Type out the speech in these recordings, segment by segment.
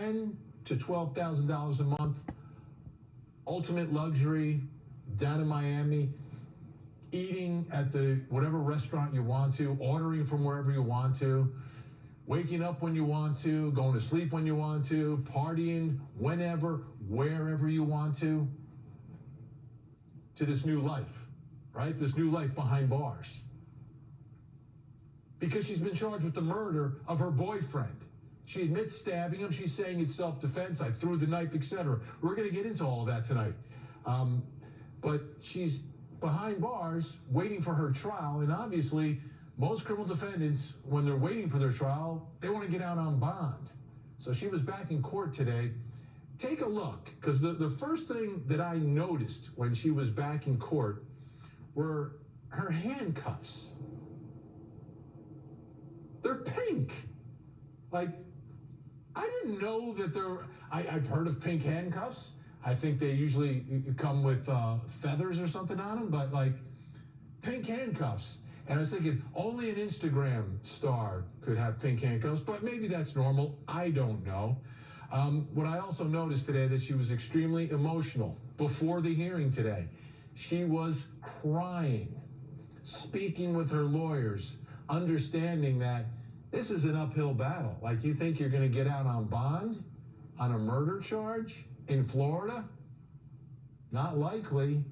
$10,000 to $12,000 a month, ultimate luxury down in Miami, eating at the whatever restaurant you want to, ordering from wherever you want to, waking up when you want to, going to sleep when you want to, partying whenever, wherever you want to this new life, right? This new life behind bars. Because she's been charged with the murder of her boyfriend. She admits stabbing him. She's saying it's self-defense. I threw the knife, etc. We're going to get into all of that tonight. But she's behind bars waiting for her trial. And obviously, most criminal defendants, when they're waiting for their trial, they want to get out on bond. So she was back in court today. Take a look, because the first thing that I noticed when she was back in court were her handcuffs. They're pink. Like, I didn't know that I've heard of pink handcuffs. I think they usually come with feathers or something on them, but like pink handcuffs. And I was thinking only an Instagram star could have pink handcuffs, but maybe that's normal. I don't know. What I also noticed today that she was extremely emotional before the hearing today. She was crying, speaking with her lawyers, understanding that this is an uphill battle. Like, you think you're going to get out on bond on a murder charge in Florida? Not likely.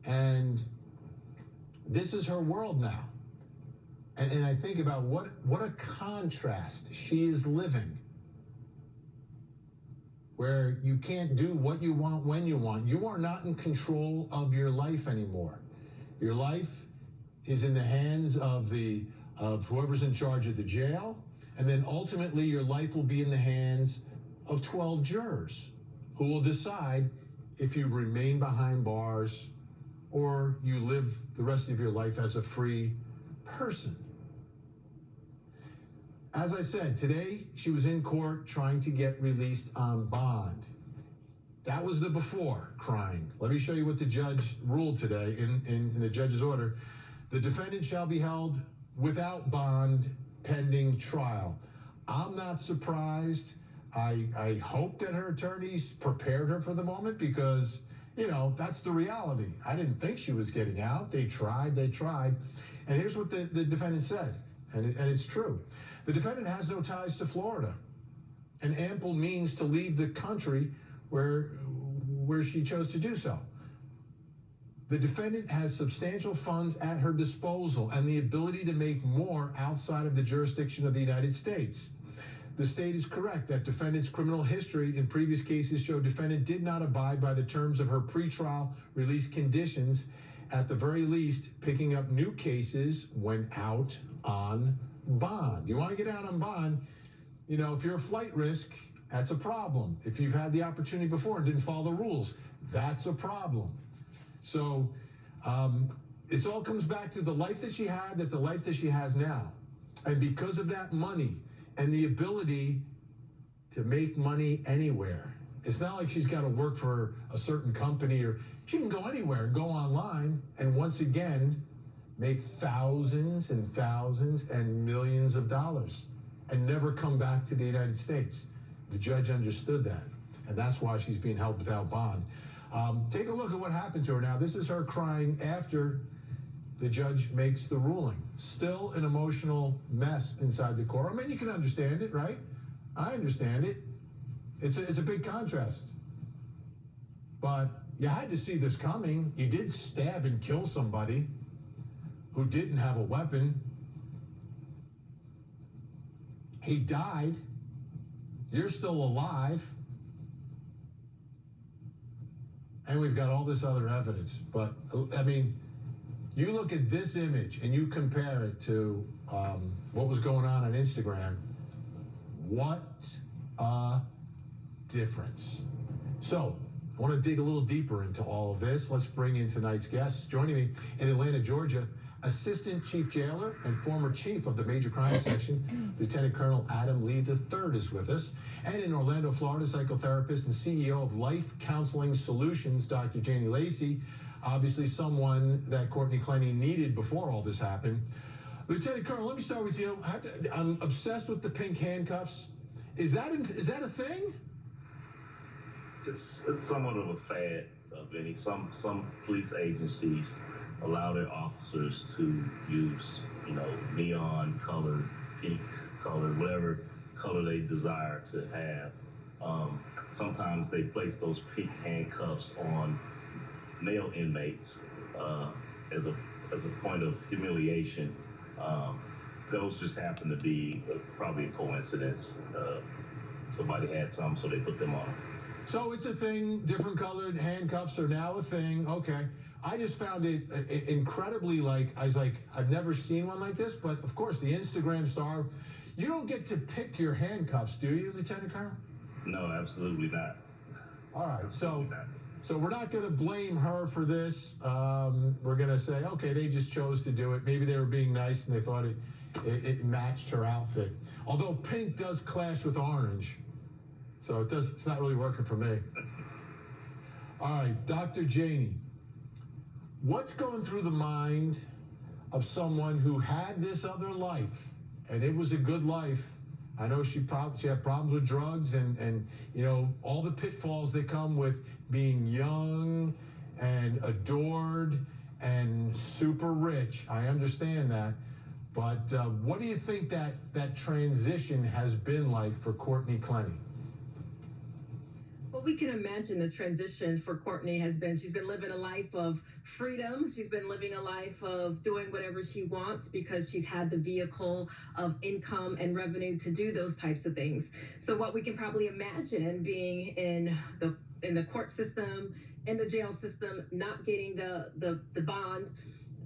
And this is her world now. And I think about what a contrast she is living, where you can't do what you want when you want. You are not in control of your life anymore. Your life is in the hands of whoever's in charge of the jail, and then ultimately your life will be in the hands of 12 jurors who will decide if you remain behind bars or you live the rest of your life as a free person. As I said, today she was in court trying to get released on bond. That was the before crying. Let me show you what the judge ruled today in the judge's order. The defendant shall be held without bond pending trial. I'm not surprised. I hope that her attorneys prepared her for the moment because, you know, that's the reality. I didn't think she was getting out. They tried. And here's what the defendant said, and it's true. The defendant has no ties to Florida and ample means to leave the country where she chose to do so. The defendant has substantial funds at her disposal and the ability to make more outside of the jurisdiction of the United States. The state is correct that defendant's criminal history in previous cases show defendant did not abide by the terms of her pretrial release conditions, at the very least picking up new cases when out on bond. You want to get out on bond, you know, if you're a flight risk, that's a problem. If you've had the opportunity before and didn't follow the rules, that's a problem. So this all comes back to the life that she had, the life that she has now. And because of that money and the ability to make money anywhere, it's not like she's got to work for a certain company, or she can go anywhere and go online and once again make thousands and thousands and millions of dollars and never come back to the United States. The judge understood that, and that's why she's being held without bond. Take a look at what happened to her now. This is her crying after the judge makes the ruling. Still an emotional mess inside the court. I mean, you can understand it, right? I understand it. It's a big contrast. But you had to see this coming. You did stab and kill somebody who didn't have a weapon. He died. You're still alive. And we've got all this other evidence. But, I mean, you look at this image and you compare it to what was going on Instagram. What a difference. So, I want to dig a little deeper into all of this. Let's bring in tonight's guests. Joining me in Atlanta, Georgia, Assistant Chief Jailer and former Chief of the Major Crime Section, Lieutenant Colonel Adam Lee III is with us. And in Orlando, Florida, psychotherapist and CEO of Life Counseling Solutions, Dr. Janie Lacey, obviously someone that Courtney Clenny needed before all this happened. Lieutenant Colonel, let me start with you. I'm obsessed with the pink handcuffs. Is that a thing? It's somewhat of a fad, Vinny. Some police agencies allow their officers to use, neon color, pink color, whatever color they desire to have. Sometimes they place those pink handcuffs on male inmates as a point of humiliation. Those just happen to be probably a coincidence. Somebody had some, so they put them on. So it's a thing. Different colored handcuffs are now a thing. Okay. I just found it incredibly I was like, I've never seen one like this. But of course, the Instagram star, you don't get to pick your handcuffs, do you, Lieutenant Colonel? No, absolutely not. All right. So we're not going to blame her for this. We're going to say, okay, they just chose to do it. Maybe they were being nice and they thought it matched her outfit. Although pink does clash with orange. So it's not really working for me. All right, Dr. Janey, what's going through the mind of someone who had this other life, and it was a good life? I know she had problems with drugs and all the pitfalls that come with being young and adored and super rich. I understand that. But what do you think that transition has been like for Courtney Clenny? Well, we can imagine the transition for Courtney has been, she's been living a life of freedom. She's been living a life of doing whatever she wants because she's had the vehicle of income and revenue to do those types of things. So what we can probably imagine being in the court system, in the jail system, not getting the bond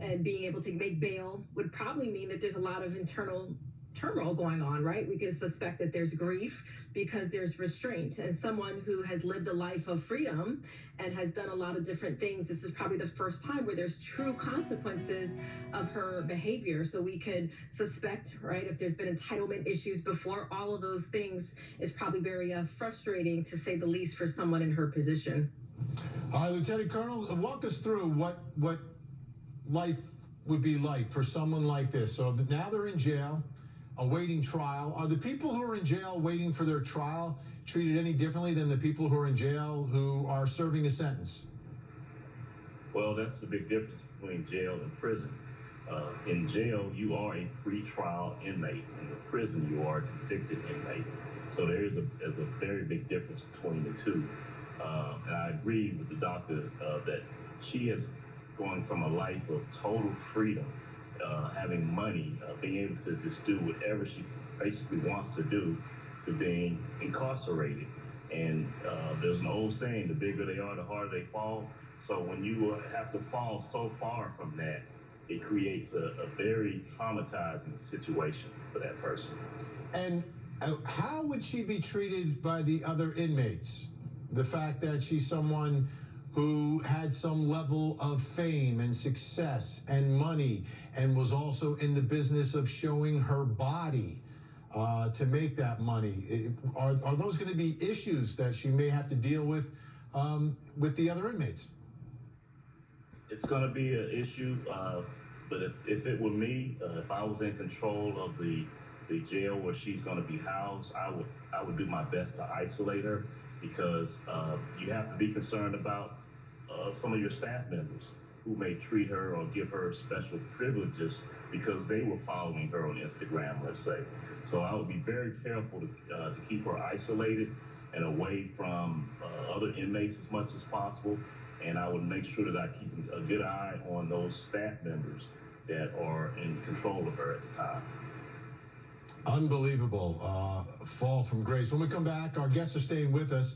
and being able to make bail would probably mean that there's a lot of internal turmoil going on, right? We can suspect that there's grief because there's restraint, and someone who has lived a life of freedom and has done a lot of different things, this is probably the first time where there's true consequences of her behavior. So we could suspect, right, if there's been entitlement issues before, all of those things is probably very frustrating, to say the least, for someone in her position. All right, Lieutenant Colonel, walk us through what life would be like for someone like this. So now they're in jail, awaiting trial. Are the people who are in jail waiting for their trial treated any differently than the people who are in jail who are serving a sentence? Well, that's the big difference between jail and prison. In jail, you are a pre-trial inmate. In prison, you are a convicted inmate. So there is a very big difference between the two. And I agree with the doctor that she is going from a life of total freedom, having money, being able to just do whatever she basically wants to do, to being incarcerated. And there's an old saying, the bigger they are, the harder they fall. So when you have to fall so far from that, it creates a very traumatizing situation for that person. And how would she be treated by the other inmates? The fact that she's someone who had some level of fame and success and money and was also in the business of showing her body to make that money. Are those going to be issues that she may have to deal with the other inmates? It's going to be an issue, but if it were me, if I was in control of the jail where she's going to be housed, I would do my best to isolate her, because you have to be concerned about some of your staff members who may treat her or give her special privileges because they were following her on Instagram, let's say. So I would be very careful to keep her isolated and away from other inmates as much as possible. And I would make sure that I keep a good eye on those staff members that are in control of her at the time. Unbelievable fall from grace. When we come back, our guests are staying with us.